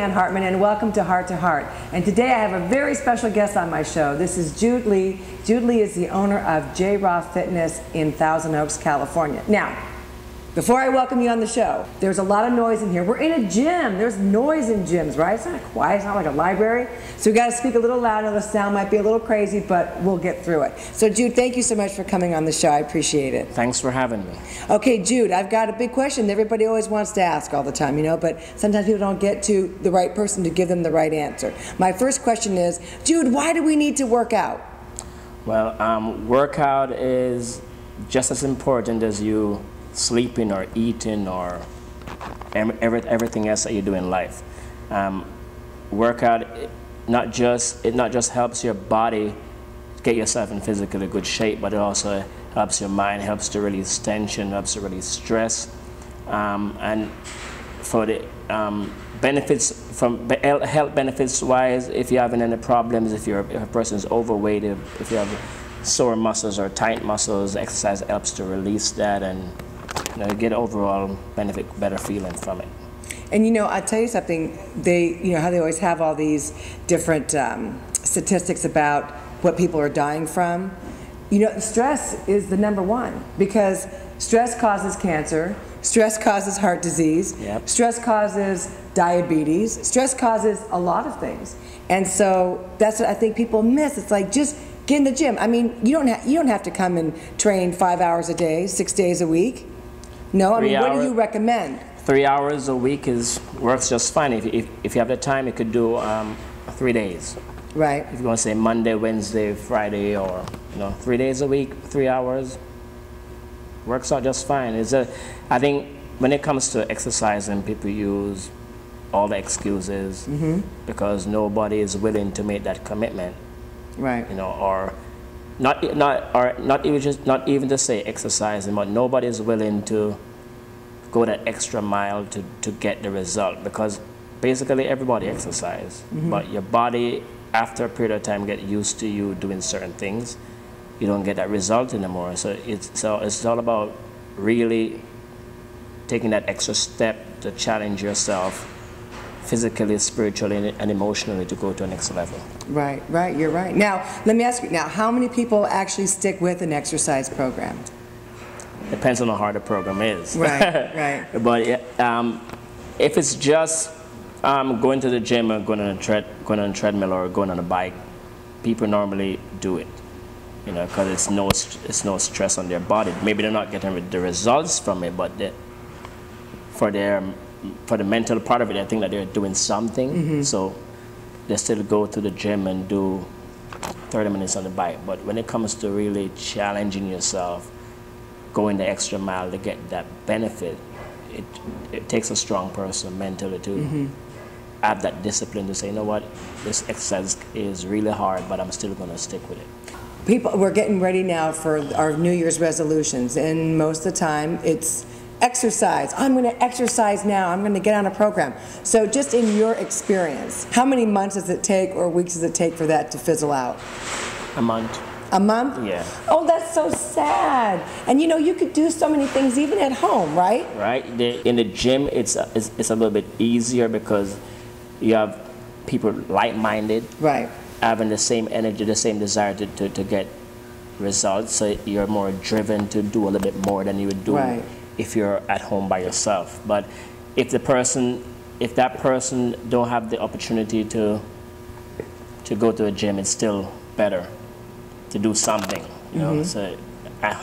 Leanne Hartman, and welcome to Heart. And today I have a very special guest on my show. This is Jude Lee. Jude Lee is the owner of JRaw Fitness in Thousand Oaks, California. Now, before I welcome you on the show, there's a lot of noise in here. We're in a gym. There's noise in gyms, right? It's not quiet. It's not like a library. So we got to speak a little louder. The sound might be a little crazy, but we'll get through it. So Jude, thank you so much for coming on the show. I appreciate it. Thanks for having me. Okay, Jude, I've got a big question that everybody always wants to ask all the time, you know, but sometimes people don't get to the right person to give them the right answer. My first question is, Jude, why do we need to work out? Well, workout is just as important as you sleeping or eating or everything else that you do in life. Workout not just helps your body get yourself in physically good shape, but it also helps your mind, helps to release tension, helps to release stress, and for the benefits from health benefits wise, if you're having any problems, if a person is overweight, if you have sore muscles or tight muscles, exercise helps to release that and get overall benefit, better feeling from it. And you know, I'll tell you something, how they always have all these different statistics about what people are dying from. You know, stress is the #1 because stress causes cancer, stress causes heart disease, yep. Stress causes diabetes, stress causes a lot of things. And so that's what I think people miss. It's like, just get in the gym. I mean, you don't have to come and train 5 hours a day, 6 days a week. No, I mean, what do you recommend? 3 hours a week works just fine. If you have the time, you could do 3 days. Right. If you want to say Monday, Wednesday, Friday, or 3 days a week, 3 hours, works out just fine. I think when it comes to exercising, people use all the excuses because nobody is willing to make that commitment. Right. Or not even to say exercising, but nobody is willing to go that extra mile to get the result, because basically everybody exercises, but your body after a period of time get used to you doing certain things. You don't get that result anymore. So it's all about really taking that extra step to challenge yourself physically, spiritually, and emotionally to go to a next level. Right, you're right. Now, let me ask you, how many people actually stick with an exercise program? Depends on how hard the program is. Right. But if it's just going to the gym or going on a treadmill or going on a bike, people normally do it, because it's no stress on their body. Maybe they're not getting the results from it, but for the mental part of it, I think that they're doing something. So they still go to the gym and do 30 minutes on the bike. But when it comes to really challenging yourself, going the extra mile to get that benefit, it takes a strong person mentally to have that discipline to say, you know what, this exercise is really hard, but I'm still going to stick with it. We're getting ready now for our New Year's resolutions, and most of the time it's exercise. I'm going to exercise now. I'm going to get on a program. So just in your experience, how many months does it take or weeks does it take for that to fizzle out? A month. A month? Yeah. Oh, that's so sad. And you could do so many things even at home, right? Right. In the gym, it's a little bit easier because you have people like-minded, right, having the same energy, the same desire to get results. So you're more driven to do a little bit more than you would do if you're at home by yourself. But if that person don't have the opportunity to go to a gym, it's still better to do something. So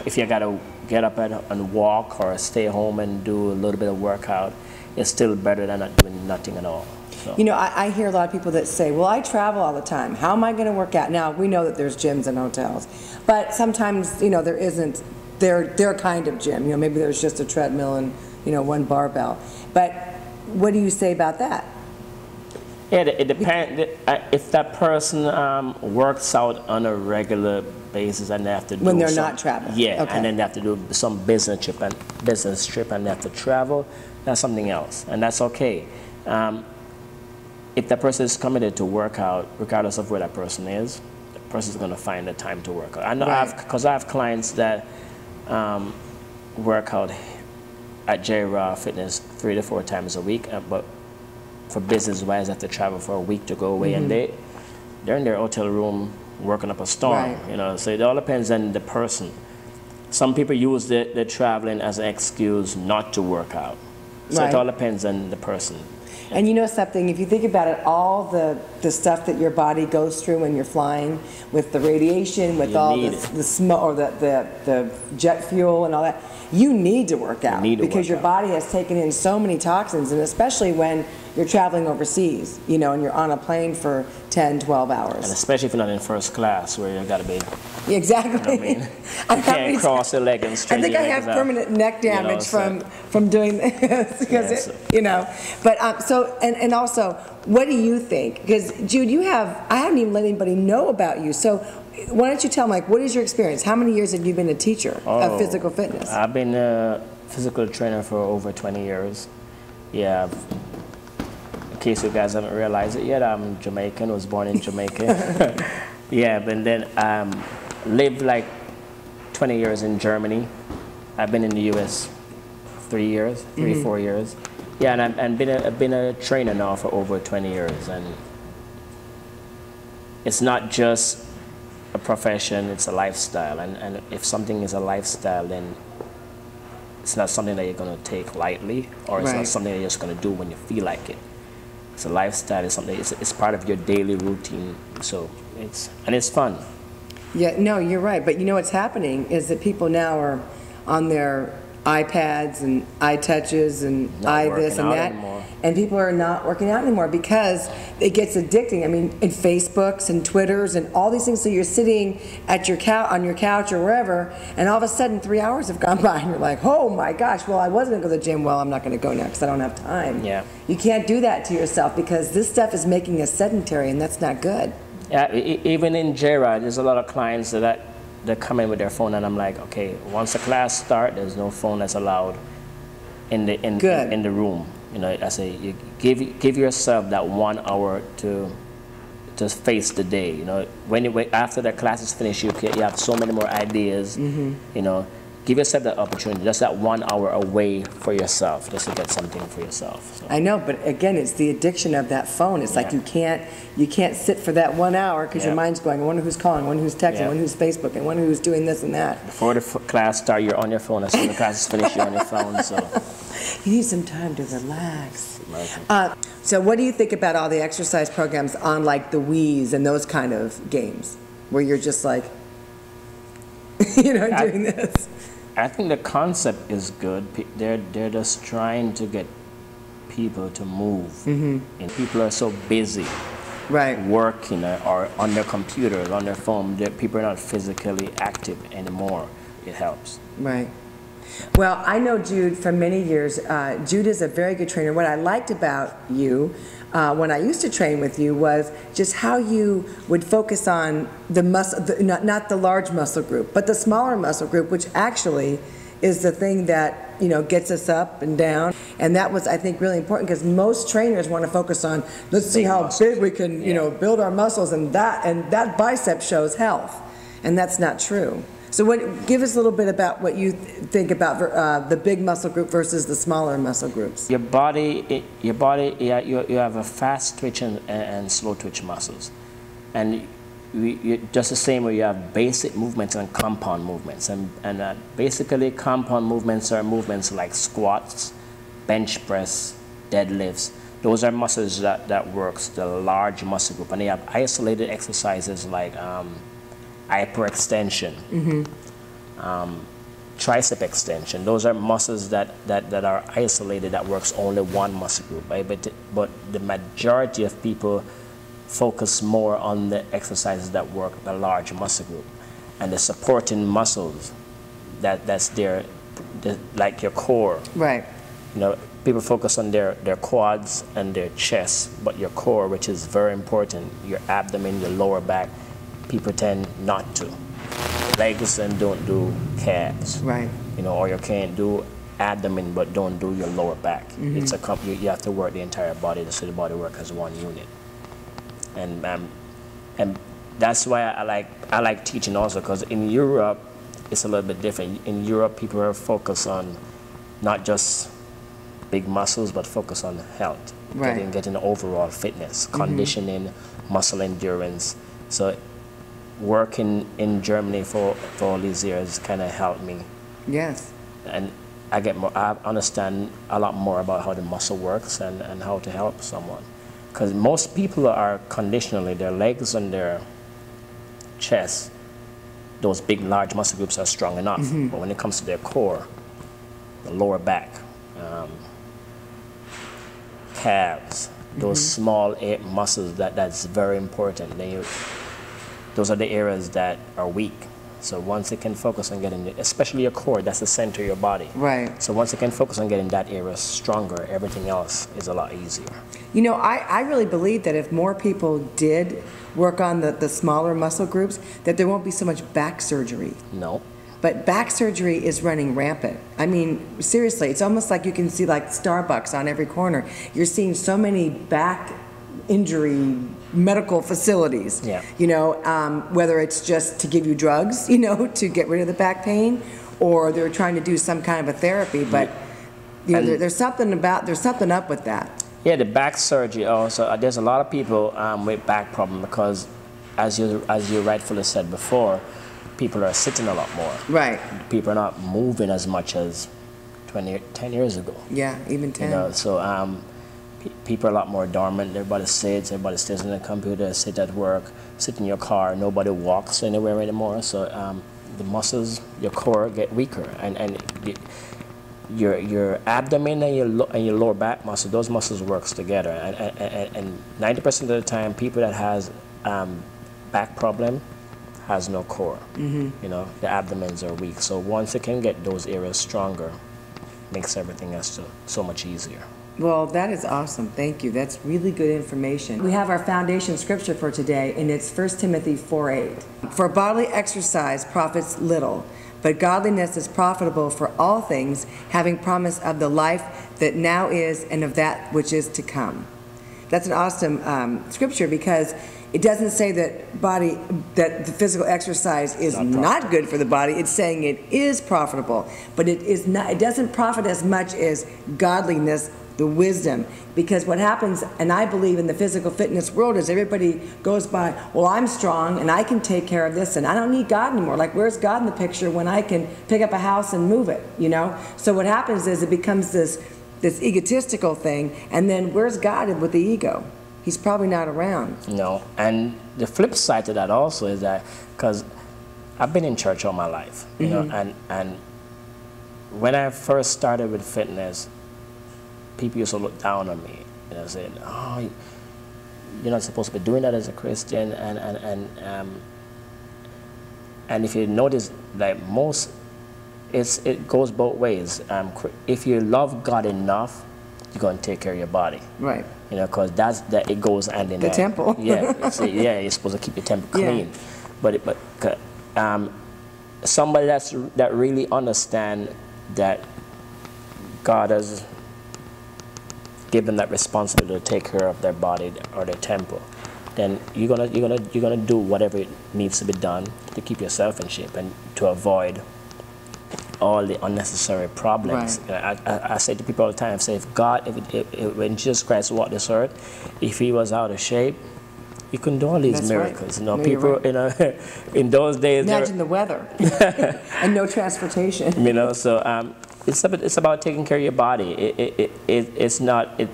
if you gotta get up and walk or stay home and do a little bit of workout, it's still better than not doing nothing at all. So. I hear a lot of people that say, well, I travel all the time. How am I going to work out? Now, we know that there's gyms and hotels, but sometimes, there isn't their kind of gym. Maybe there's just a treadmill and, one barbell. But what do you say about that? Yeah, it depends. If that person works out on a regular basis and they have to do when they're not traveling. Yeah, okay. And then they have to do some business trip and they have to travel, that's something else, and that's okay. If that person is committed to work out, regardless of where that person is, the person is going to find the time to work out. I know, because I have clients that work out at JRaw Fitness 3 to 4 times a week, but for business wise have to travel for a week to go away, and they're in their hotel room working up a storm. Right. You know, so it all depends on the person. Some people use the traveling as an excuse not to work out. So Right. it all depends on the person. And you know something, if you think about it, all the stuff that your body goes through when you're flying, with the radiation, with all the smoke, or the jet fuel and all that, you need to work out because your body has taken in so many toxins, and especially when you're traveling overseas, you know, and you're on a plane for 10, 12 hours. And especially if you're not in first class, where you got to be. Exactly. You know what I mean? You can't cross the leg and straighten I think your I have legs out. permanent neck damage from doing this because you know. But so and also, what do you think? Because Jude, I haven't even let anybody know about you. So why don't you tell them, like, what is your experience? How many years have you been a teacher of physical fitness? I've been a physical trainer for over 20 years. Yeah. In case you guys haven't realized it yet, I'm Jamaican. Was born in Jamaica. Yeah, but then lived like 20 years in Germany. I've been in the U.S. 3 years, 4 years. Yeah, and I've been a trainer now for over 20 years, and it's not just a profession; it's a lifestyle. And if something is a lifestyle, then it's not something that you're going to take lightly, or it's not something that you're just going to do when you feel like it. It's a lifestyle. It's something. It's part of your daily routine. So it's fun. Yeah, no, you're right. But you know what's happening is that people now are on their iPads and iTouches and this and that, and people are not working out anymore because it gets addicting. I mean, in Facebooks and Twitters and all these things. So you're sitting at your on your couch or wherever, and all of a sudden 3 hours have gone by, and you're like, oh my gosh, well, I was going to go to the gym. Well, I'm not going to go now because I don't have time. Yeah. You can't do that to yourself because this stuff is making us sedentary, and that's not good. Yeah, even in JRaw, there's a lot of clients that come in with their phone, and I'm like, okay, once the class starts, there's no phone that's allowed in the room. You know, I say you give yourself that 1 hour to face the day. You know, after the class is finished, you have so many more ideas. You know, give yourself that opportunity, just that 1 hour away for yourself, just to get something for yourself. So. I know, but again, it's the addiction of that phone. It's like you can't sit for that 1 hour because your mind's going, I wonder who's calling, I wonder who's texting, I wonder who's Facebooking, I wonder who's doing this and that. Before the class starts, you're on your phone. As soon as the class is finished, you're on your phone. So you need some time to relax. So what do you think about all the exercise programs on like the Wii's and those kind of games where you're just like, you know, doing this? I think the concept is good. They're just trying to get people to move, and people are so busy, working or on their computers, on their phone. People are not physically active anymore. It helps. Right. Well, I know Jude for many years. Jude is a very good trainer. What I liked about you when I used to train with you was just how you would focus on the muscle, not the large muscle group, but the smaller muscle group, which actually is the thing that, you know, gets us up and down. And that was, I think, really important because most trainers want to focus on, let's see how big we can, you know, build our muscles, and that bicep shows health. And that's not true. So give us a little bit about what you think about the big muscle group versus the smaller muscle groups. Your body, you have a fast twitch and slow twitch muscles. And just the same way you have basic movements and compound movements. And basically compound movements are movements like squats, bench press, deadlifts. Those are muscles that works the large muscle group. And they have isolated exercises like hyperextension, tricep extension. Those are muscles that are isolated, that works only one muscle group. Right? But the majority of people focus more on the exercises that work the large muscle group. And the supporting muscles that's there, like your core. Right. You know, people focus on their quads and their chest, but your core, which is very important, your abdomen, your lower back, people tend not to. Legs and don't do calves. Right. You know, or you can't do abdomen but don't do your lower back. It's a you have to work the entire body so the body work as one unit. And that's why I like teaching also, because in Europe it's a little bit different. In Europe, people are focused on not just big muscles but focus on health. Right. getting overall fitness, conditioning, muscle endurance. So working in Germany for all these years kind of helped me. Yes. And I understand a lot more about how the muscle works and how to help someone. Because most people are conditionally, their legs and their chest, those big, large muscle groups are strong enough. But when it comes to their core, the lower back, calves, those small muscles, that's very important. Those are the areas that are weak. So once they can focus on getting, especially your core, that's the center of your body. Right. So once they can focus on getting that area stronger, everything else is a lot easier. You know, I really believe that if more people did work on the smaller muscle groups, that there won't be so much back surgery. No. But back surgery is running rampant. I mean, seriously, it's almost like you can see like Starbucks on every corner. You're seeing so many back injury medical facilities. Yeah. You know, whether it's just to give you drugs, you know, to get rid of the back pain, or they're trying to do some kind of a therapy. But you know, there's something up with that. Yeah, the back surgery also. There's a lot of people with back problem because, as you rightfully said before, people are sitting a lot more. Right. People are not moving as much as 10 years ago. Yeah, even 10. You know, so people are a lot more dormant. Everybody sits, everybody stays on the computer, sit at work, sit in your car. Nobody walks anywhere anymore. So the muscles, your core get weaker, and your abdomen and your lower back muscle, those muscles works together. And 90% of the time, people that has back problem has no core. You know, the abdomens are weak. So once it can get those areas stronger, makes everything else so much easier. Well, that is awesome. Thank you. That's really good information. We have our foundation scripture for today, and it's 1 Timothy 4:8. For bodily exercise profits little, but godliness is profitable for all things, having promise of the life that now is and of that which is to come. That's an awesome scripture because it doesn't say that the physical exercise is not good for the body. It's saying it is profitable, but it is not. It doesn't profit as much as godliness, the wisdom. Because what happens, and I believe in the physical fitness world, is everybody goes by, well, I'm strong and I can take care of this and I don't need God anymore. Like, where's God in the picture when I can pick up a house and move it, you know? So what happens is it becomes this egotistical thing, and then where's God with the ego? He's probably not around. No, and the flip side to that also is that, because I've been in church all my life, you know, and when I first started with fitness, people used to look down on me, you know, saying, "Oh, you're not supposed to be doing that as a Christian." And if you notice, like it goes both ways. If you love God enough, you're going to take care of your body. Right. You know, because it goes hand in hand. The temple. Yeah. Yeah, you're supposed to keep your temple clean. Yeah. But somebody that really understand that God has given that responsibility to take care of their body or their temple, then you're gonna do whatever it needs to be done to keep yourself in shape and to avoid all the unnecessary problems. Right. I say to people all the time, say, when Jesus Christ walked this earth, if he was out of shape, he couldn't do all these miracles. Right. You know, no, people, right. You know, in those days. Imagine the weather and no transportation. You know, so it's about taking care of your body. It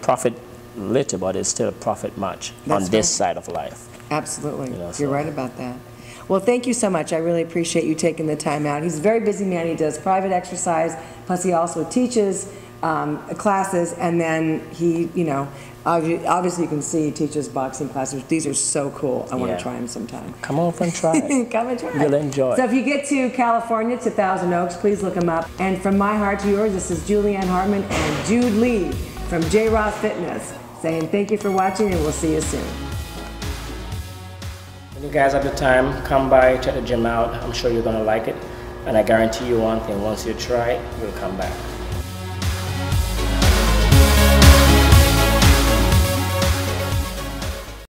profit little, but it's still profit much. That's on this side of life. Absolutely, you know, so. You're right about that. Well, thank you so much. I really appreciate you taking the time out. He's a very busy man. He does private exercise, plus he also teaches classes, and then he, you know, obviously you can see he teaches boxing classes. These are so cool. I want to try them sometime. Come over and try it. Come and try it. You'll enjoy it. So if you get to California, to Thousand Oaks, please look him up. And from my heart to yours, this is Julianne Hartman and Jude Lee from JRaw Fitness saying thank you for watching, and we'll see you soon. When you guys have the time, come by, check the gym out. I'm sure you're going to like it. And I guarantee you one thing, once you try it, you'll come back.